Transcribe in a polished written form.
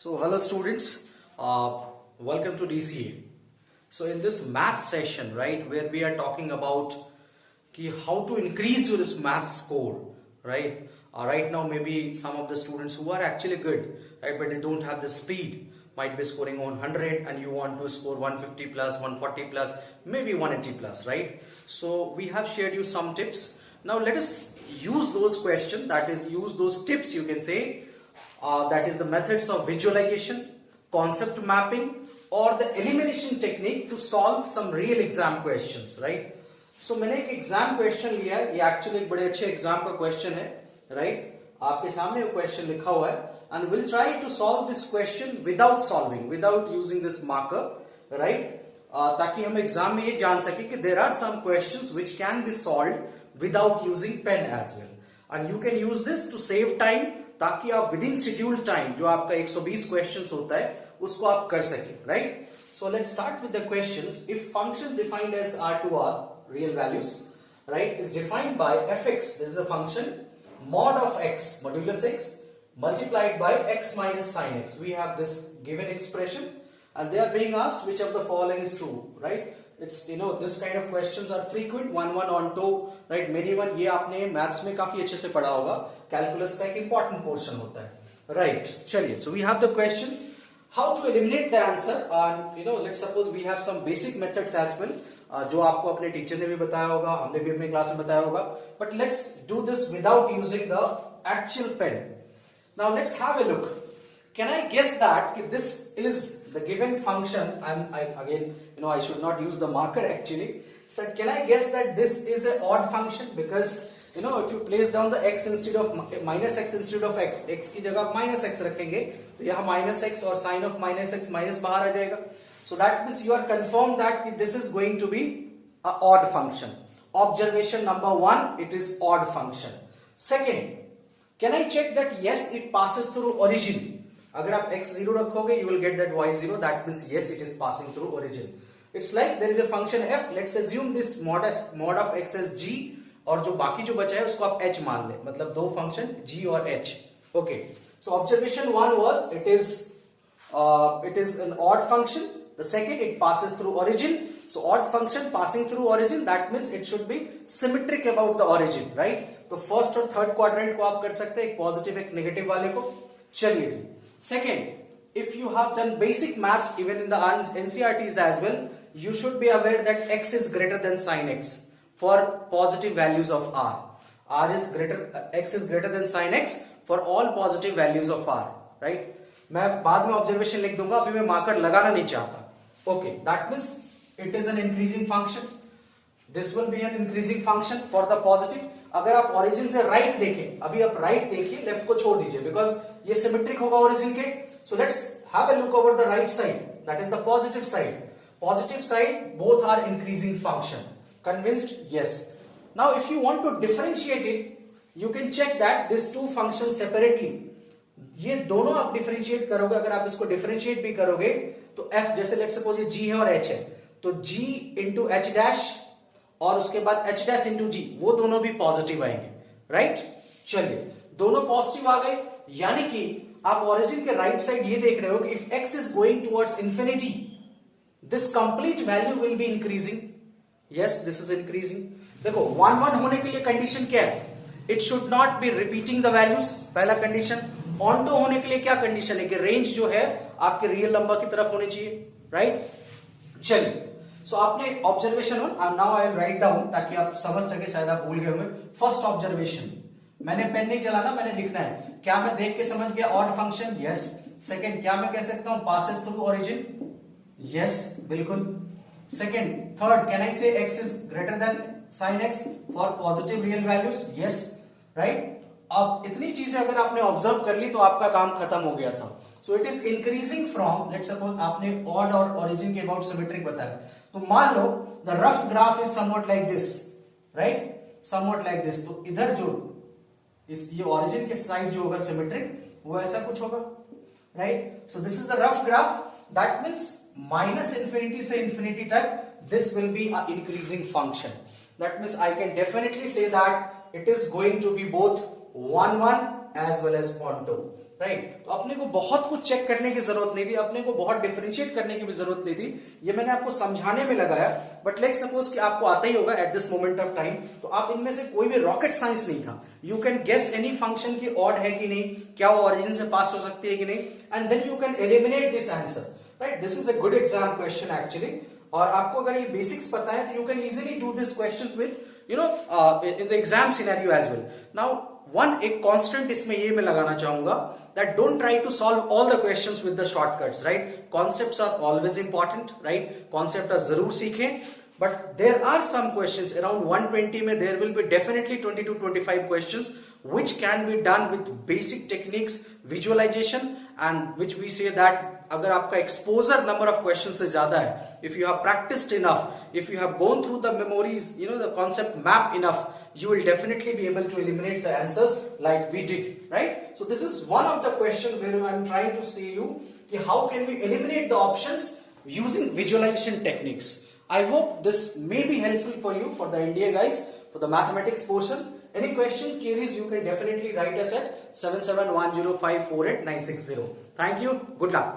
So hello students, welcome to DCA. So in this math session, right, where we are talking about how to increase your math score, right? Right now maybe some of the students who are actually good, right, but they don't have the speed, might be scoring on 100 and you want to score 150 plus, 140 plus, maybe 180 plus, right? So we have shared you some tips. Now let us use those questions, that is use those tips you can say, that is the methods of visualization, concept mapping or the elimination technique to solve some real exam questions, right? So मैंने एक exam question लिया है, ये actually एक बड़े अच्छे exam का question है, राइट? आपके सामने वो क्वेश्चन लिखा हुआ है and we'll try to solve this question without using this marker, right? ताकि हम एग्जाम में ये जान सके कि there are some questions which can be solved without using pen as well, and you can use this to save time, ताकि आप with in schedule time जो आपका 120 क्वेश्चंस होता है उसको आप कर सके, right? So let's start with the questions. If function defined as r2r real values, right, is defined by fx, this is a function mod of x modulus x multiplied by x minus sin x. We have this given expression and they are being asked which of the following is true, right? It's, you know, this kind of questions are frequent, one on two, right? Many one ये आपने maths में काफी अच्छे से पढ़ा होगा, calculus का एक इंपॉर्टेंट पोर्शन होता है, राइट? चलिए, so we have the question how to eliminate the answer, and you know, let's suppose we have some basic methods as well, जो आपको अपने टीचर ने भी बताया होगा, हमने भी अपने क्लास में बताया होगा, but let's do this without using the actual pen. Now let's have a look. Can I guess that this is the given function, and again, you know, I should not use the marker actually. So can I guess that this is an odd function? Because you know, if you place down the x instead of minus x instead of x की जगह आप minus x रखेंगे, तो यहाँ minus x और sin of minus x minus बाहर आ जाएगा. So that means you are confirmed that this is going to be a odd function. Observation number one, it is odd function. Second, can I check that yes, it passes through origin? अगर आप x0 रखोगे, you will get that y0. That means yes, it is passing through origin. It's like there is a function f. Let's assume this mod of x as g, और जो बाकी जो बचा है उसको आप h मान ले. मतलब दो फंक्शन g और h. Okay. So observation one was it is an odd function. The second, it passes through origin. So odd function passing through origin, that means it should be symmetric about the origin, right? तो first और third quadrant को आप कर सकते हैं, एक positive एक negative वाले को. चलिए जी. Second, if you have done basic maths even in the NCERTs as well, you should be aware that x is greater than sin x for positive values of r. X is greater than sin x for all positive values of r, right? मैं बाद में observation लिख दूंगा, अभी मैं marker लगाना नहीं चाहता. Okay, that means it is an increasing function. This will be an increasing function for the positive. अगर आप ओरिजिन से राइट देखें, अभी आप राइट देखिए, लेफ्ट को छोड़ दीजिए, बिकॉज ये सिमेट्रिक होगा ओरिजिन के. So let's have a look over the right side, that is the positive side. Positive side, both are increasing function. Convinced? Yes. Now if you want to differentiate it, you can check that this two function separately. ये दोनों आप differentiate करोगे, अगर आप इसको differentiate भी करोगे तो f, जैसे लेट्स सपोज ये g है और h है, तो g इंटू एच डैश और उसके बाद h डैश इंटू g, वो दोनों भी पॉजिटिव आएंगे, राइट? चलिए, दोनों पॉजिटिव आ गए, यानी कि आप ओरिजिन के राइट साइड ये देख रहे हो कि if x is going towards infinity, this complete value will be increasing. Yes, this is increasing. देखो 1 1 होने के लिए कंडीशन क्या है? It should not be repeating the values, पहला कंडीशन. ऑन टू होने के लिए क्या कंडीशन है कि रेंज जो है आपके रियल नंबर की तरफ होनी चाहिए, राइट? चलिए, सो आपने observation one, now I will write down ताकि आप समझ सके, शायद आप भूल गए होंगे. फर्स्ट ऑब्जर्वेशन, मैंने पेन नहीं चलाना, मैंने लिखना है. क्या मैं देख के समझ गया ऑड फंक्शन? यस. सेकंड, क्या मैं कह सकता हूं पासेस थ्रू ओरिजिन? यस, बिल्कुल. सेकंड. थर्ड, कैन आई से x is greater than sin x for positive real values? Yes, right. अब इतनी चीजें अगर आपने ऑब्जर्व कर ली तो आपका काम खत्म हो गया था. So it is increasing from, let's suppose आपने ऑड और ओरिजिन के अबाउट सिमेट्रिक बताया, तो मान लो the rough graph is somewhat like this, right? Somewhat like this. तो इधर जो ये ओरिजिन के साइड जो होगा सिमेट्रिक, वो ऐसा कुछ होगा, right? So this is the rough graph. That means minus infinity से इंफिनिटी तक this will be a increasing function. That means I can definitely say that it is going to be both 1 1 as well as onto, right. तो अपने को बहुत कुछ check करने की जरूरत नहीं थी, अपने को बहुत डिफरेंशिएट करने की भी जरूरत नहीं थी। ये मैंने आपको समझाने में लगाया, बट लेट सपोज कि आपको आता ही होगा at this moment of time, तो आप इनमें से कोई भी रॉकेट साइंस नहीं था। You can guess any function की ऑड है कि नहीं, क्या वो ओरिजिन से पास हो सकती है कि नहीं, and then you can eliminate this answer, right. This is a good exam question actually. और आपको अगर ये बेसिक्स पता है तो you can easily do this question with in the exam scenario as well. Now एक constant इसमें ये मैं लगाना चाहूंगा that don't try to solve all the questions with the shortcuts, right? Concepts are always important, right? Concept जरूर सीखें, but there are some questions around 120 में there will be definitely 20 to 25 questions which can be done with basic techniques, visualization, and which we say that अगर आपका exposure number of question से ज्यादा है, if you have practised enough, if you have gone through the memories, the concept map enough, you will definitely be able to eliminate the answers like we did, right? So this is one of the question where I am trying to say you how can we eliminate the options using visualization techniques. I hope this may be helpful for you for the NDA guys, for the mathematics portion. Any questions, queries, you can definitely write us at 7710548960. Thank you. Good luck.